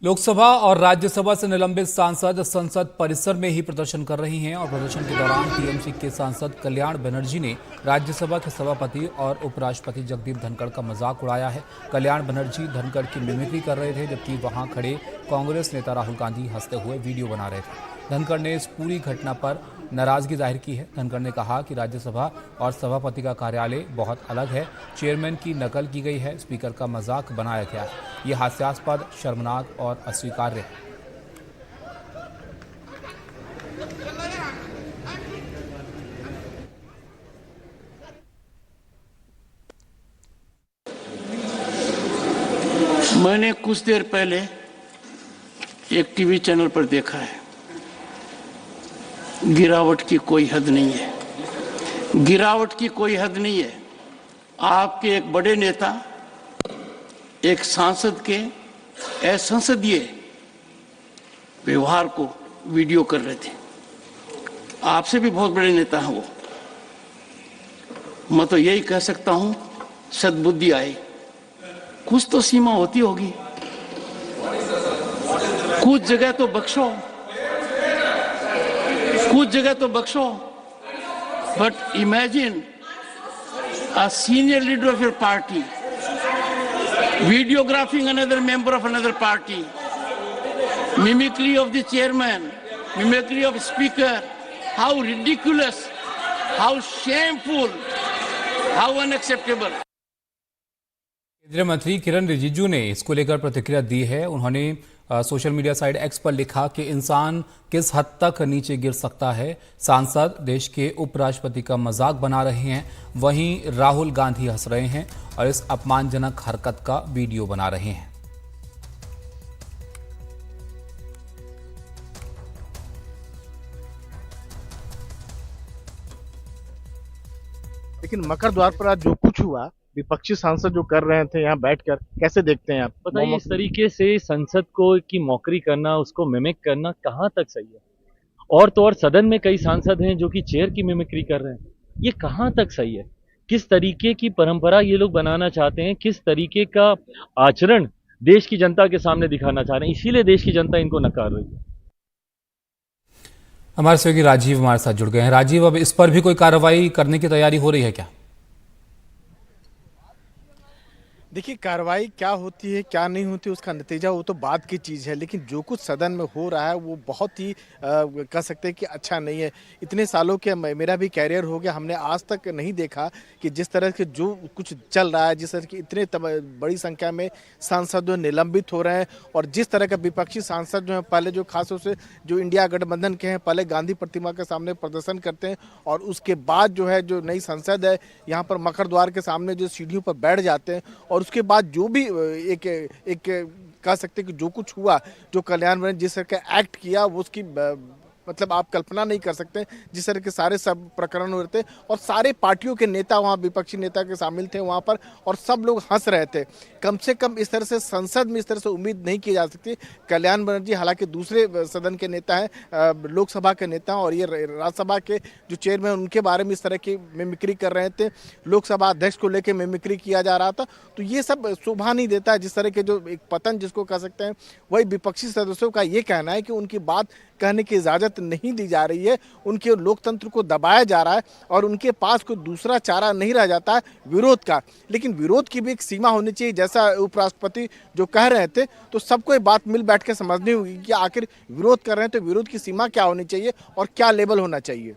लोकसभा और राज्यसभा से निलंबित सांसद संसद परिसर में ही प्रदर्शन कर रही हैं और प्रदर्शन के दौरान टीएमसी के सांसद कल्याण बनर्जी ने राज्यसभा के सभापति और उपराष्ट्रपति जगदीप धनखड़ का मजाक उड़ाया है। कल्याण बनर्जी धनखड़ की मिमिक्री कर रहे थे, जबकि वहां खड़े कांग्रेस नेता राहुल गांधी हंसते हुए वीडियो बना रहे थे। धनखड़ ने इस पूरी घटना पर नाराजगी जाहिर की है। धनखड़ ने कहा कि राज्यसभा और सभापति का कार्यालय बहुत अलग है, चेयरमैन की नकल की गई है, स्पीकर का मजाक बनाया गया है। ये हास्यास्पद, शर्मनाक और अस्वीकार्य है। मैंने कुछ देर पहले एक टीवी चैनल पर देखा है, गिरावट की कोई हद नहीं है, गिरावट की कोई हद नहीं है। आपके एक बड़े नेता एक सांसद के असंसदीय व्यवहार को वीडियो कर रहे थे। आपसे भी बहुत बड़े नेता हैं वो। मैं तो यही कह सकता हूं, सद्बुद्धि आए, कुछ तो सीमा होती होगी, कुछ जगह तो बख्शो, कुछ जगह तो बख्शो। But imagine a senior leader of your party videographing another member of another party, mimicry of the chairman, mimicry of speaker. How ridiculous, how shameful, how unacceptable. केंद्रीय मंत्री किरण रिजिजू ने इसको लेकर प्रतिक्रिया दी है। उन्होंने सोशल मीडिया साइट एक्स पर लिखा कि इंसान किस हद तक नीचे गिर सकता है। सांसद देश के उपराष्ट्रपति का मजाक बना रहे हैं, वहीं राहुल गांधी हंस रहे हैं और इस अपमानजनक हरकत का वीडियो बना रहे हैं। लेकिन मकर द्वार पर आज जो कुछ हुआ, विपक्षी सांसद जो कर रहे थे यहाँ बैठकर, कैसे देखते हैं आप? बताइए, इस तरीके से संसद को की मौकरी करना, उसको मिमिक करना कहाँ तक सही है? और तो और सदन में कई सांसद हैं जो कि चेयर की मिमिक्री कर रहे हैं। ये कहाँ तक सही है? किस तरीके की परंपरा ये लोग बनाना चाहते हैं, किस तरीके का आचरण देश की जनता के सामने दिखाना चाह रहे हैं, इसीलिए देश की जनता इनको नकार रही है। हमारे सहयोगी राजीव हमारे साथ जुड़ गए हैं। राजीव, अब इस पर भी कोई कार्रवाई करने की तैयारी हो रही है क्या? देखिए, कार्रवाई क्या होती है क्या नहीं होती उसका नतीजा वो तो बात की चीज़ है, लेकिन जो कुछ सदन में हो रहा है वो बहुत ही कह सकते हैं कि अच्छा नहीं है। इतने सालों के मेरा भी कैरियर हो गया, हमने आज तक नहीं देखा कि जिस तरह के जो कुछ चल रहा है, जिस तरह की इतने बड़ी संख्या में सांसद जो निलंबित हो रहे हैं, और जिस तरह का विपक्षी सांसद जो है पहले जो खासतौर से जो इंडिया गठबंधन के हैं, पहले गांधी प्रतिमा के सामने प्रदर्शन करते हैं और उसके बाद जो है जो नई संसद है यहाँ पर मकर द्वार के सामने जो सीढ़ियों पर बैठ जाते हैं, और उसके बाद जो भी एक कह सकते हैं कि जो कुछ हुआ, जो कल्याण बनर्जी जिस तरह का एक्ट किया, वो उसकी मतलब आप कल्पना नहीं कर सकते जिस तरह के सारे सब प्रकरण हुए थे, और सारे पार्टियों के नेता वहाँ, विपक्षी नेता के शामिल थे वहाँ पर, और सब लोग हंस रहे थे। कम से कम इस तरह से संसद में इस तरह से उम्मीद नहीं की जा सकती। कल्याण बनर्जी हालांकि दूसरे सदन के नेता हैं, लोकसभा के नेता, और ये राज्यसभा के जो चेयरमैन उनके बारे में इस तरह की मिमिक्री कर रहे थे, लोकसभा अध्यक्ष को लेकर मिमिक्री किया जा रहा था। तो ये सब शोभा नहीं देता है। जिस तरह के जो एक पतन जिसको कह सकते हैं, वही विपक्षी सदस्यों का ये कहना है कि उनकी बात कहने की इजाज़त नहीं दी जा रही है, उनके लोकतंत्र को दबाया जा रहा है और उनके पास कोई दूसरा चारा नहीं रह जाता है विरोध का। लेकिन विरोध की भी एक सीमा होनी चाहिए। जैसा उपराष्ट्रपति जो कह रहे थे, तो सबको ये बात मिल बैठ के समझनी होगी कि आखिर विरोध कर रहे हैं तो विरोध की सीमा क्या होनी चाहिए और क्या लेवल होना चाहिए।